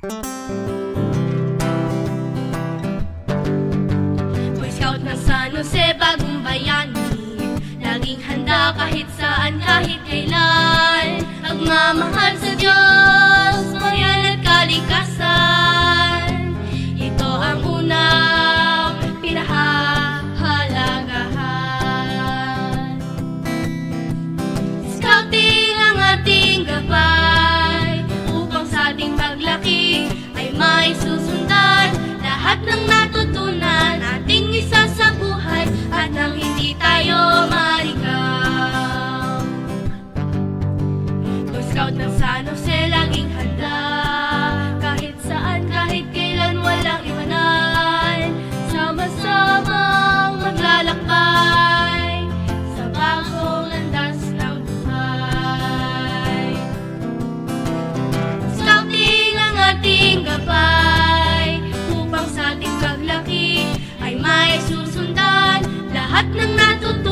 Boy Scout ng San Jose, bagong bayani, laging handa kahit saan, kahit kailan. Magmamahal sa Diyos, bayan at kalikasan. Ito ang unang pinahahalagahan. Scouting ang ating gabay, upang sa ating paglaki ay may susundan. Lahat ng natutunan ating isa sa buhay, at nang hindi tayo marigaw. Boy Scout ng San Jose, laging handa kahit saan, kahit kailan, walang iwanan. Sama-samang maglalakbay sa bagong landas ng buhay. Scouting ang ating gabay, upang sa ating paglaki ay may susundan. Lahat ng natutunan